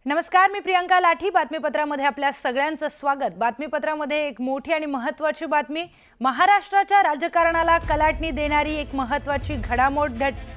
नमस्कार, मी प्रियंका लाठी. बातमीपत्रामध्ये आपल्या सगळ्यांचं स्वागत. बातमीपत्रामध्ये एक मोठी आणि महत्त्वाची बातमी. महाराष्ट्राच्या राजकारणाला कलाटणी देणारी एक महत्त्वाची घडामोड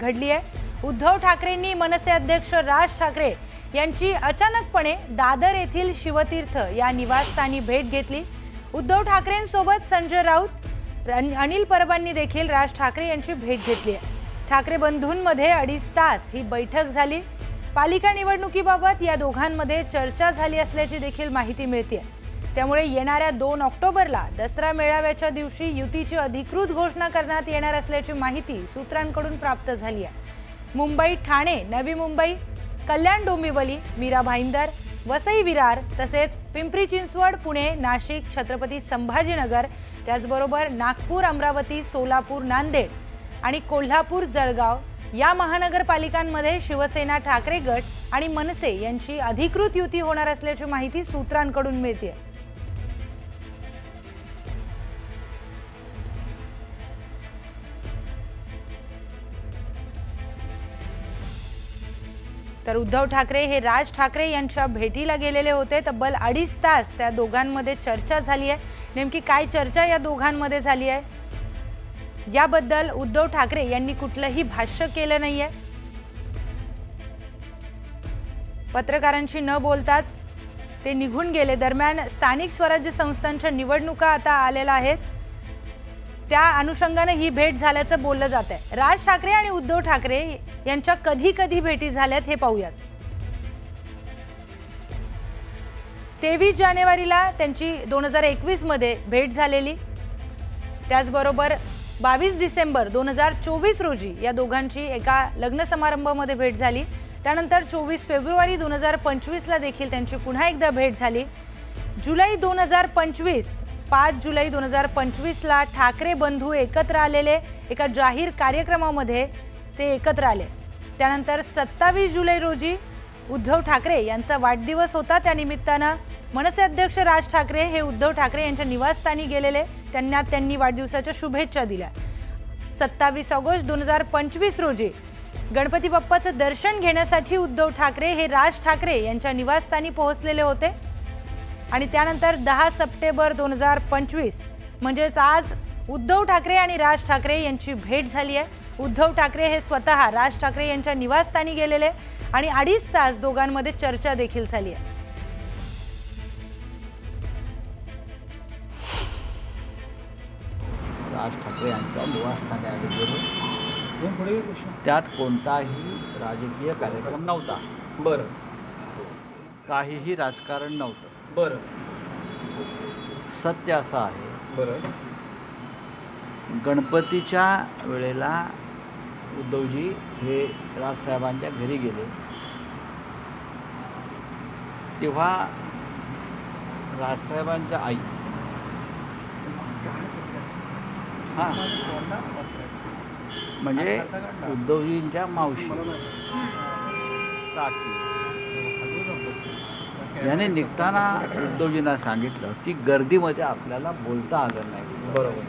घडली आहे. उद्धव ठाकरेंनी मनसे अध्यक्ष राज ठाकरे यांची अचानकपणे दादर येथील शिवतीर्थ या निवासस्थानी भेट घेतली. उद्धव ठाकरेंसोबत संजय राऊत, अनिल परबांनी देखील राज ठाकरे यांची भेट घेतली आहे. ठाकरे बंधूंमध्ये 2.5 तास ही बैठक झाली. पालिका निवडणुकीबाबत या दोघांमध्ये चर्चा झाली असल्याची देखील माहिती मिळते. त्यामुळे येणाऱ्या 2 ऑक्टोबरला दसरा मेळाव्याच्या दिवशी युतीची अधिकृत घोषणा करण्यात येणार असल्याची माहिती सूत्रांकडून प्राप्त झाली आहे. मुंबई, ठाणे, नवी मुंबई, कल्याण, डोंबिवली, मीरा भाईंदर, वसई विरार तसेच पिंपरी चिंचवड, पुणे, नाशिक, छत्रपती संभाजीनगर, त्याचबरोबर नागपूर, अमरावती, सोलापूर, नांदेड आणि कोल्हापूर, जळगाव या महानगरपालिकांमध्ये शिवसेना, ठाकरे गट आणि मनसे यांची अधिकृत युती होणार असल्याची माहिती सूत्रांकडून मिळते. तर उद्धव ठाकरे हे राज ठाकरे यांच्या भेटीला गेलेले होते. तब्बल 2.5 तास त्या दोघांमध्ये चर्चा झाली आहे. नेमकी काय चर्चा या दोघांमध्ये झाली आहे याबद्दल उद्धव ठाकरे यांनी कुठलंही भाष्य केलं नाहीये. पत्रकारांशी न बोलताच ते निघून गेले. दरम्यान स्थानिक स्वराज्य संस्थांच्या निवडणुका आता आलेल्या आहेत. त्या अनुषंगाने ही भेट झाल्याचं बोललं जात आहे. राज ठाकरे आणि उद्धव ठाकरे यांच्या कधी कधी भेटी झाल्यात हे पाहूयात. 23 जानेवारीला त्यांची 2021 मध्ये भेट झालेली. त्याचबरोबर 22 डिसेंबर 2024 रोजी या दोघांची एका लग्न समारंभामध्ये भेट झाली. त्यानंतर 24 फेब्रुवारी 2025 ला देखील त्यांची पुन्हा एकदा भेट झाली. जुलै 2025, 5 जुलै 2025 ला ठाकरे बंधू एकत्र आलेले एका जाहीर कार्यक्रमामध्ये ते एकत्र आले. त्यानंतर 27 जुलै रोजी उद्धव ठाकरे यांचा वाढदिवस होता. त्या निमित्तानं मनसे अध्यक्ष राज ठाकरे हे उद्धव ठाकरे यांच्या निवासस्थानी गेलेले. त्यांनी वाढदिवसाच्या शुभेच्छा दिल्या. 27 ऑगस्ट 2025 रोजी गणपती बाप्पाचं दर्शन घेण्यासाठी उद्धव ठाकरे हे राज ठाकरे यांच्या निवासस्थानी पोहोचलेले होते. आणि त्यानंतर 10 सप्टेंबर 2025 म्हणजेच आज उद्धव ठाकरे आणि राज ठाकरे यांची भेट झाली आहे. उद्धव ठाकरे हे स्वतः राज ठाकरे यांच्या निवासस्थानी गेलेले आणि 2.5 तास दोघांमध्ये चर्चा देखील झाली आहे. राज ठाकरे यांच्या निवासस्थानी आम्ही गेलो. त्यात कोणताही राजकीय कार्यक्रम नव्हता. बरं. काहीही राजकारण नव्हतं. बरं. सत्य असं आहे, बरं. गणपतीच्या वेळेला उद्धवजी हे राजसाहेबांच्या घरी गेले. तेव्हा राजसाहेबांच्या आई म्हणजे उद्धवजींच्या मावशी काकी याने निघताना उद्धवजींना सांगितलं की गर्दीमध्ये आपल्याला बोलता आलं नाही. बरोबर.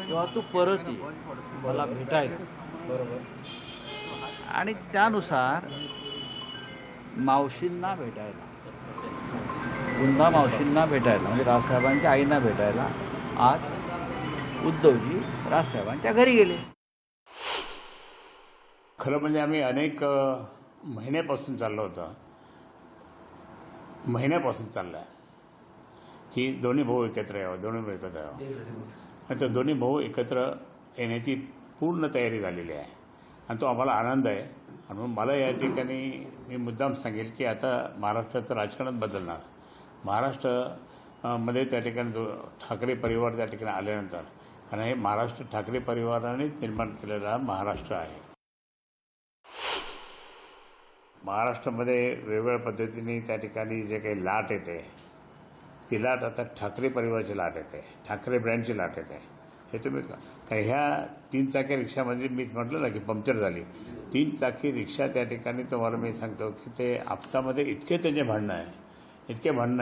तेव्हा तू परत ये मला भेटायला. बरोबर. आणि त्यानुसार मावशींना भेटायला, पुन्हा मावशींना भेटायला म्हणजे राजसाहेबांच्या आईंना भेटायला आज उद्धवजी राजसाहेबांच्या घरी गेले. खरं म्हणजे आम्ही अनेक महिन्यापासून चाललो होतो, महिन्यापासून चाललं आहे की दोन्ही भाऊ एकत्र यावं. आणि तो दोन्ही भाऊ एकत्र येण्याची पूर्ण तयारी झालेली आहे आणि तो आम्हाला आनंद आहे. आणि मला या ठिकाणी मी मुद्दाम सांगेल की आता महाराष्ट्राचं राजकारण बदलणार. महाराष्ट्रामध्ये त्या ठिकाणी ठाकरे परिवार त्या ठिकाणी आल्यानंतर, कारण हे महाराष्ट्र ठाकरे परिवाराने निर्माण केलेला महाराष्ट्र आहे. महाराष्ट्रामध्ये वेगवेगळ्या पद्धतीने त्या ठिकाणी जे काही लाट येते ती लाट आता ठाकरे परिवाराची लाट येते, ठाकरे ब्रँडची लाट येते. हे तुम्ही कारण ह्या 3 चाकी रिक्षामध्ये मी म्हटलं ना की पंक्चर झाली. 3 चाकी रिक्षा त्या ठिकाणी तुम्हाला मी सांगतो की ते आपसामध्ये इतके त्यांचे भांडणं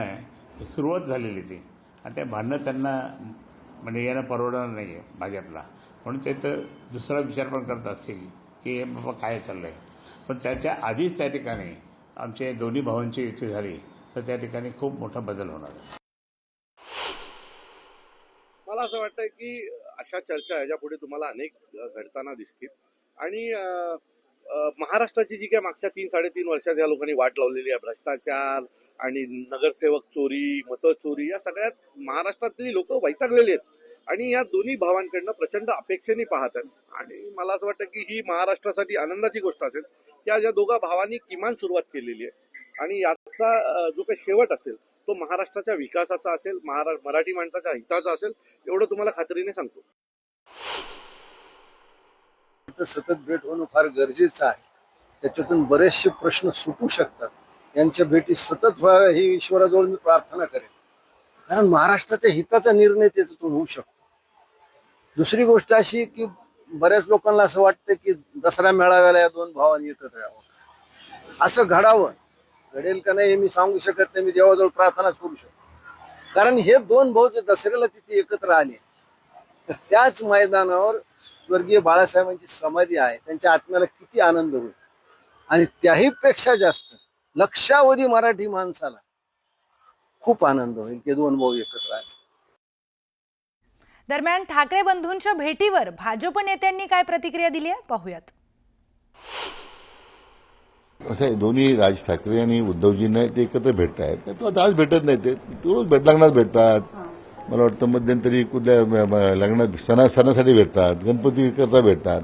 आहे की सुरुवात झालेली ती. आणि त्या भांडणं त्यांना म्हणजे यानं परवडणार नाही आहे भाजपला. म्हणून ते तर दुसरा विचार पण करत असतील की हे बाबा काय चाललं आहे. पण त्याच्या आधीच त्या ठिकाणी आमचे दोन्ही भावांची युती झाली तर त्या ठिकाणी खूप मोठा बदल होणार आहे. मला असं वाटतं की अशा चर्चा ह्याच्या पुढे तुम्हाला अनेक घडताना दिसतील आणि महाराष्ट्राची जी काय मागच्या 3-3.5 वर्षात या लोकांनी वाट लावलेली आहे, भ्रष्टाचार आणि नगरसेवक चोरी, मतं चोरी, या सगळ्यात महाराष्ट्रातली लोक वैतागलेली आहेत आणि या दोन्ही भावांकडनं प्रचंड अपेक्षेने पाहत आहेत. आणि मला असं वाटतं की ही महाराष्ट्रासाठी आनंदाची गोष्ट असेल की आज या दोघा भावांनी किमान सुरुवात केलेली आहे आणि याचा जो काही शेवट असेल तो महाराष्ट्राच्या विकासाचा असेल, मराठी माणसाच्या हिताचा असेल, एवढं तुम्हाला खात्रीने सांगतो. सतत भेट होणं फार गरजेचं आहे. त्याच्यातून बरेचसे प्रश्न सुटू शकतात. यांच्या भेटी सतत व्हाव्या ही ईश्वराजवळ मी प्रार्थना करेन, कारण महाराष्ट्राच्या हिताचा निर्णय त्याच्यातून होऊ शकतो. दुसरी गोष्ट अशी की बऱ्याच लोकांना असं वाटतं की दसरा मेळाव्याला या दोन भावांनी एकत्र यावं, असं घडावं. घडेल का नाही हे मी सांगू शकत नाही, मी देवाजवळ प्रार्थनाच करू शकतो. कारण हे दोन भाऊ जे दसऱ्याला तिथे एकत्र आले तर त्याच मैदानावर स्वर्गीय बाळासाहेबांची समाधी आहे, त्यांच्या आत्म्याला किती आनंद होईल. आणि त्याही पेक्षा जास्त लक्षावधी मराठी माणसाला खूप आनंद होईल की दोन भाऊ एकत्र आले. दरम्यान ठाकरे बंधूंच्या भेटीवर भाजप नेत्यांनी काय प्रतिक्रिया दिली आहे पाहूयात. असं आहे, दोन्ही राज ठाकरे आणि उद्धवजींना ते एकत्र भेटत आहेत. तो आज भेटत नाही, ते रोज लग्नात भेटतात. मला वाटतं मध्यंतरी कुठल्या लग्नात सणासाठी भेटतात, गणपती करता भेटतात.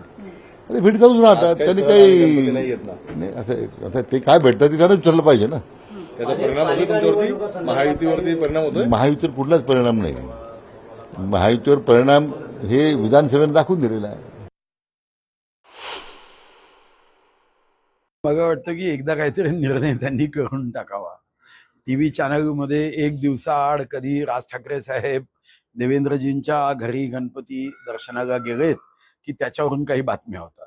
ते भेट जाऊच राहतात. त्यांनी काही नाही असं आता ते काय भेटतात ते त्यांना विचारलं पाहिजे ना. त्याचा परिणाम होतो तुमच्यावरती, महायुतीवरती परिणाम होतोय. महायुतीवर कुठलाच परिणाम नाही. महायुतीवर परिणाम हे विधानसभेने दाखवून दिलेला आहे. मला वाटतं की एकदा काहीतरी निर्णय त्यांनी करून टाकावा. टीव्ही चॅनलमध्ये एक दिवसाआड कधी राज ठाकरे साहेब देवेंद्रजींच्या घरी गणपती दर्शनाला गेलेत की त्याच्यावरून काही बातम्या होतात.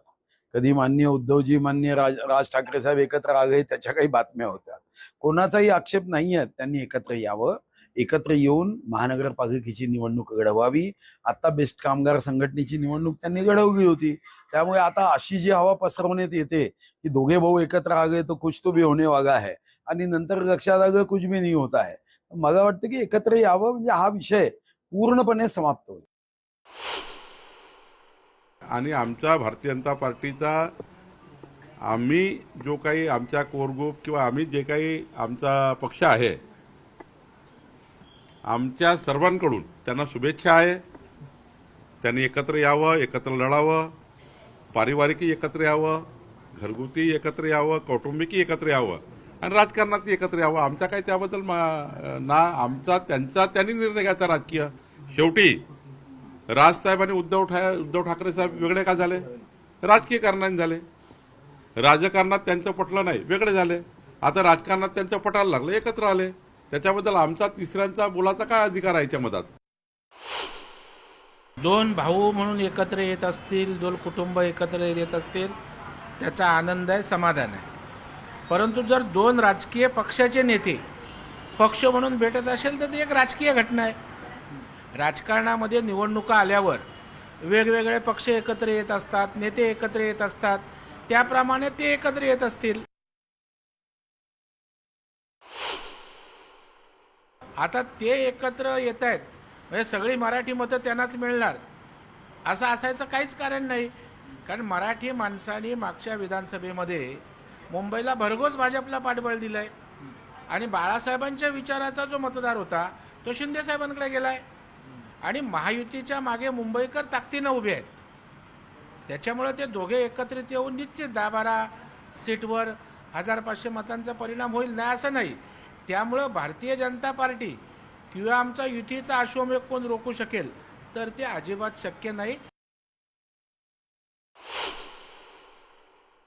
कधी माननीय उद्धवजी माननीय राज ठाकरे साहेब एकत्र आले त्याच्या काही बातम्या होत्या. कोणाचाही आक्षेप नाही आहे, त्यांनी एकत्र यावं. एकत्र येऊन महानगरपालिकेची निवडणूक लढवावी. आता बेस्ट कामगार संघटनेची निवडणूक त्यांनी लढवली होती. त्यामुळे आता अशी जी हवा पसरवण्यात येते की दोघे भाऊ एकत्र आले तो कुछ तो भी होने वाला है आणि नंतर लक्षात आलं कुछ भी नहीं होता है. मला वाटतं की एकत्र यावं म्हणजे हा विषय पूर्णपणे समाप्त होईल. आणि आमच्या भारतीय जनता पार्टीचा आम्ही जो काही आमच्या कोर ग्रुप किंवा आम्ही जे काही आमचा पक्ष आहे, आमच्या सर्वांकडून त्यांना शुभेच्छा आहे. त्यांनी एकत्र यावं, एकत्र लढावं, पारिवारिकही एकत्र यावं, घरगुती एकत्र यावं, कौटुंबिकही एकत्र यावं आणि राजकारणात एकत्र यावं. आमचा काही त्याबद्दल ना आमचा त्यांचा त्यांनी निर्णय घ्यायचा राजकीय. शेवटी राजसाहेब आणि उद्धव ठाकरे साहेब वेगळे का झाले? राजकीय कारणाने झाले. राजकारणात त्यांचं पटलं नाही, वेगळे झाले. आता राजकारणात त्यांचं पटायला लागलं, एकत्र आले. त्याच्याबद्दल आमचा तिसऱ्यांचा बोलाचा काय अधिकार आहे याच्या मधात? दोन भाऊ म्हणून एकत्र येत असतील, दोन कुटुंब एकत्र येत असतील, त्याचा आनंद आहे, समाधान आहे. परंतु जर दोन राजकीय पक्षाचे नेते पक्ष म्हणून भेटत असेल तर ती एक राजकीय घटना आहे. राजकारणामध्ये निवडणुका आल्यावर वेगवेगळे पक्ष एकत्र येत असतात, नेते एकत्र येत असतात, त्याप्रमाणे ते एकत्र येत असतील. आता ते एकत्र येत आहेत म्हणजे सगळी मराठी मतं त्यांनाच मिळणार असं असायचं काहीच कारण नाही. कारण मराठी माणसांनी मागच्या विधानसभेमध्ये मुंबईला भरघोस भाजपला पाठबळ दिलंय आणि बाळासाहेबांच्या विचाराचा जो मतदार होता तो शिंदे साहेबांकडे गेलाय आणि महायुतीच्या मागे मुंबईकर ताकदीनं उभे आहेत. त्याच्यामुळे ते दोघे एकत्रित येऊन निश्चित 10-12 सीटवर 1500 मतांचा परिणाम होईल, नाही असं नाही. त्यामुळं भारतीय जनता पार्टी किंवा आमचा युतीचा अश्वमेध कोण रोखू शकेल तर ते अजिबात शक्य नाही.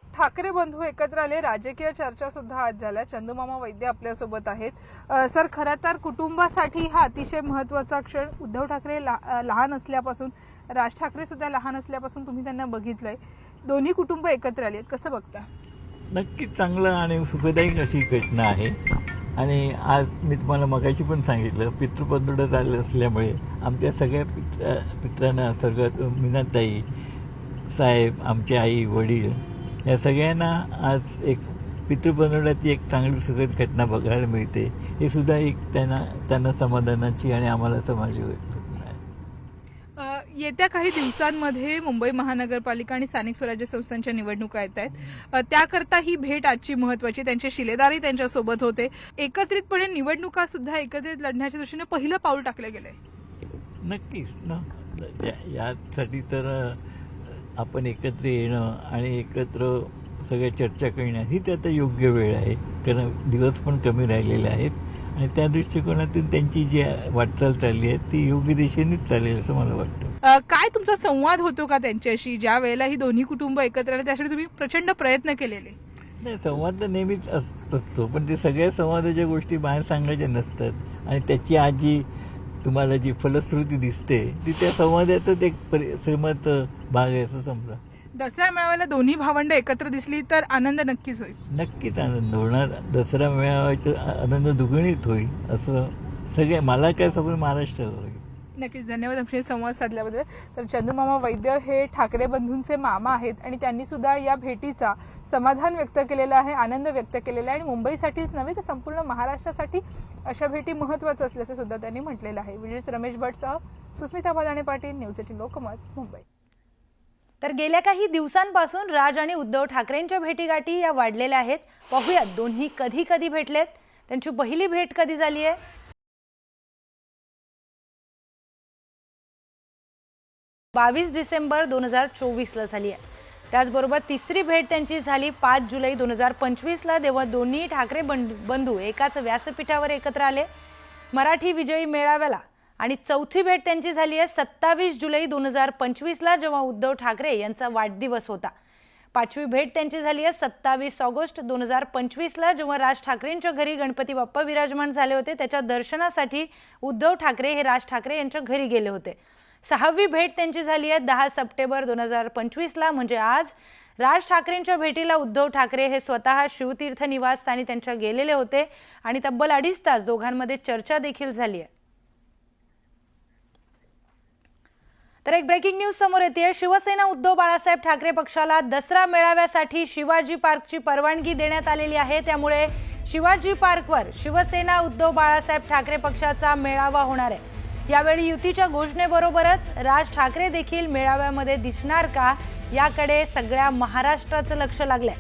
ठाकरे बंधू एकत्र आले, राजकीय चर्चा सुद्धा आज झाल्या. चंदूमामा वैद्य आपल्यासोबत आहेत. सर, खरं तर कुटुंबासाठी हा अतिशय महत्त्वाचा क्षण. उद्धव ठाकरे लहान असल्यापासून, राज ठाकरे सुद्धा लहान असल्यापासून तुम्ही त्यांना बघितलंय. दोन्ही कुटुंब एकत्र आले, कसं बघता? नक्कीच चांगलं आणि सुखदायक अशी घटना आहे. आणि आज मी तुम्हाला मगाशी पण सांगितलं, पितृपंधरवडा झालं असल्यामुळे आमच्या सगळ्या पित्रांना, सगळं मीनाताई साहेब, आमचे आई वडील, या सगळ्यांना आज एक पितृपंधरवड्याची एक चांगली सुखद घटना बघायला मिळते. हे सुद्धा एक त्यांना समाधानाची आणि आम्हाला समाधानाची गोष्ट आहे. येत्या काही दिवसांमध्ये मुंबई महानगरपालिका आणि स्थानिक स्वराज्य संस्थांच्या निवडणुका येत आहेत. त्याकरता ही भेट आजची महत्वाची. त्यांचे शिलेदारही त्यांच्यासोबत होते. एकत्रितपणे निवडणुका सुद्धा एकत्रित लढण्याच्या दृष्टीने पहिलं पाऊल टाकलं गेलंय. नक्कीच ना. यासाठी तर आपण एकत्र येणं आणि एकत्र सगळ्या चर्चा करणं ही आता योग्य वेळ आहे. कारण दिवस पण कमी राहिलेले आहेत आणि त्या दृष्टिकोनातून त्यांची जी वाटचाल चालली आहे ती योग्य दिशेनेच चालेल असं मला वाटतं. काय तुमचा संवाद होतो का त्यांच्याशी ज्या वेळेला ही दोन्ही कुटुंब एकत्र आले त्यासाठी तुम्ही प्रचंड प्रयत्न केलेले? नाही, संवाद तर नेहमीच असतो, पण ते सगळ्या संवादाच्या गोष्टी बाहेर सांगायच्या नसतात आणि त्याची आज जी तुम्हाला जी फलश्रुती दिसते ती त्या संवादाचाच एक श्रीमंत भाग आहे असं समजा. दसरा मेळाव्याला दोन्ही भावंड एकत्र दिसली तर आनंद नक्कीच होईल. नक्कीच आनंद होणार. दसरा मेळाव्याचा आनंद दुगणित होईल असं सगळे मला काय सगळं महाराष्ट्राला होईल. नक्कीच. धन्यवाद आमच्याशी संवाद साधल्याबद्दल. तर चंदूमामा वैद्य हे ठाकरे बंधूंचे मामा आहेत आणि त्यांनी सुद्धा या भेटीचा समाधान व्यक्त केलेलं आहे, आनंद व्यक्त केलेला आहे आणि मुंबईसाठीच नव्हे तर संपूर्ण महाराष्ट्रासाठी अशा भेटी महत्त्वाचं असल्याचं सुद्धा त्यांनी म्हटलेलं आहे. विजय रमेश भटसह सुस्मिता भदाणे पाटील, न्यूज 18 लोकमत, मुंबई. तर गेल्या काही दिवसांपासून राज आणि उद्धव ठाकरेंच्या भेटीगाठी या वाढलेल्या आहेत. पाहूयात दोन्ही कधी कधी भेटलेत, त्यांची पहिली भेट कधी झाली आहे. 22 डिसेंबर 2024ला झाली आहे. त्याचबरोबर तिसरी भेट त्यांची झाली 5 जुलै 2025ला. तेव्हा दोन्ही ठाकरे बंधू एकाच व्यासपीठावर एकत्र आले मराठी विजयी मेळाव्याला. आणि चौथी भेट त्यांची झाली आहे 27 जुलै 2025ला, जेव्हा उद्धव ठाकरे यांचा वाढदिवस होता. पाचवी भेट त्यांची झाली आहे 27 ऑगस्ट 2025ला, जेव्हा राज ठाकरेंच्या घरी गणपती बाप्पा विराजमान झाले होते. त्याच्या दर्शनासाठी उद्धव ठाकरे हे राज ठाकरे यांच्या घरी गेले होते. सहावी भेट त्यांची झाली आहे 10 सप्टेंबर 2025ला, म्हणजे आज. राज ठाकरेंच्या भेटीला उद्धव ठाकरे हे स्वतः शिवतीर्थ निवासस्थानी त्यांच्या गेलेले होते आणि तब्बल 2.5 तास दोघांमध्ये चर्चा देखील झाली आहे. तर एक ब्रेकिंग न्यूज समोर येते. शिवसेना उद्धव बाळासाहेब ठाकरे पक्षाला दसरा मेळाव्यासाठी शिवाजी पार्कची परवानगी देण्यात आलेली आहे. त्यामुळे शिवाजी पार्कवर शिवसेना उद्धव बाळासाहेब ठाकरे पक्षाचा मेळावा होणार आहे. यावेळी युतीच्या घोषणेबरोबरच राज ठाकरे देखील मेळाव्यामध्ये दिसणार का, याकडे सगळ्या महाराष्ट्राचं लक्ष लागलंय.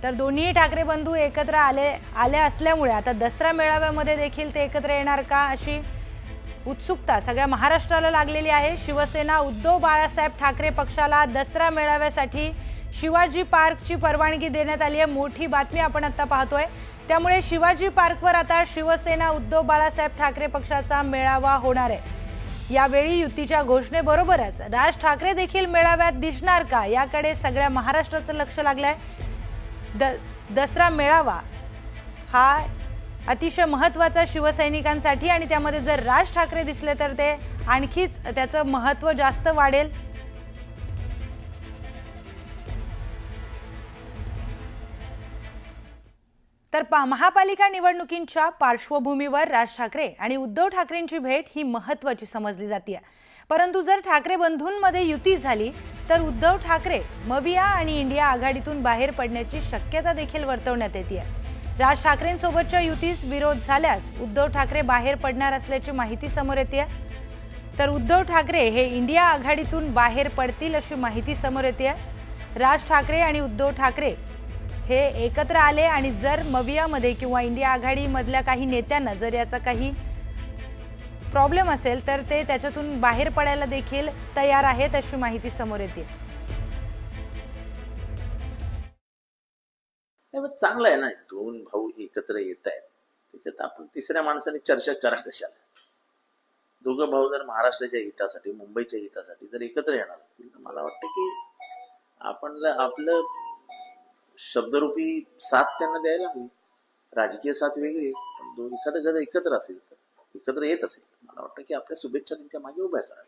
तर दोन्ही ठाकरे बंधू एकत्र आले असल्यामुळे आता दसरा मेळाव्यामध्ये देखील ते एकत्र येणार का, अशी उत्सुकता सगळ्या महाराष्ट्राला लागलेली आहे. शिवसेना उद्धव बाळासाहेब ठाकरे पक्षाला दसरा मेळाव्यासाठी शिवाजी पार्कची परवानगी देण्यात आली आहे. मोठी बातमी आपण आता पाहतोय. त्यामुळे शिवाजी पार्कवर आता शिवसेना उद्धव बाळासाहेब ठाकरे पक्षाचा मेळावा होणार आहे. यावेळी युतीच्या घोषणेबरोबरच राज ठाकरे देखील मेळाव्यात दिसणार का, याकडे सगळ्या महाराष्ट्राचं लक्ष लागलंय. दसरा मेळावा हा अतिशय महत्त्वाचा शिवसैनिकांसाठी आणि त्यामध्ये जर राज ठाकरे दिसले तर ते आणखीच त्याचं महत्त्व जास्त वाढेल. तर महापालिका निवडणुकींच्या पार्श्वभूमीवर राज ठाकरे आणि उद्धव ठाकरेंची भेट ही महत्त्वाची समजली जाते. परंतु जर ठाकरे बंधूंमध्ये युती झाली तर उद्धव ठाकरे मविया आणि इंडिया आघाडीतून बाहेर पडण्याची शक्यता देखील वर्तवण्यात येते. राज ठाकरेंसोबतच्या युतीस विरोध झाल्यास उद्धव ठाकरे बाहेर पडणार असल्याची माहिती समोर येते. तर उद्धव ठाकरे हे इंडिया आघाडीतून बाहेर पडतील अशी माहिती समोर येते. राज ठाकरे आणि उद्धव ठाकरे हे एकत्र आले आणि जर मवियामध्ये किंवा इंडिया आघाडीमधल्या काही नेत्यांना जर याचा काही प्रॉब्लेम असेल तर ते त्याच्यातून बाहेर पडायला देखील तयार आहेत अशी माहिती समोर येते. चांगलं आहे ना, दोन भाऊ एकत्र येत आहेत, त्याच्यात आपण तिसऱ्या माणसाने चर्चा करा कशाला. दोघं भाऊ जर महाराष्ट्राच्या हितासाठी, मुंबईच्या हितासाठी जर एकत्र येणार असतील तर मला वाटतं की आपण आपलं शब्दरूपी साथ त्यांना द्यायला हवी. राजकीय साथ वेगळी, पण एखादं गद एकत्र असेल तर, एकत्र येत असेल, मला वाटतं की आपल्या शुभेच्छा त्यांच्या मागे उभ्या करा.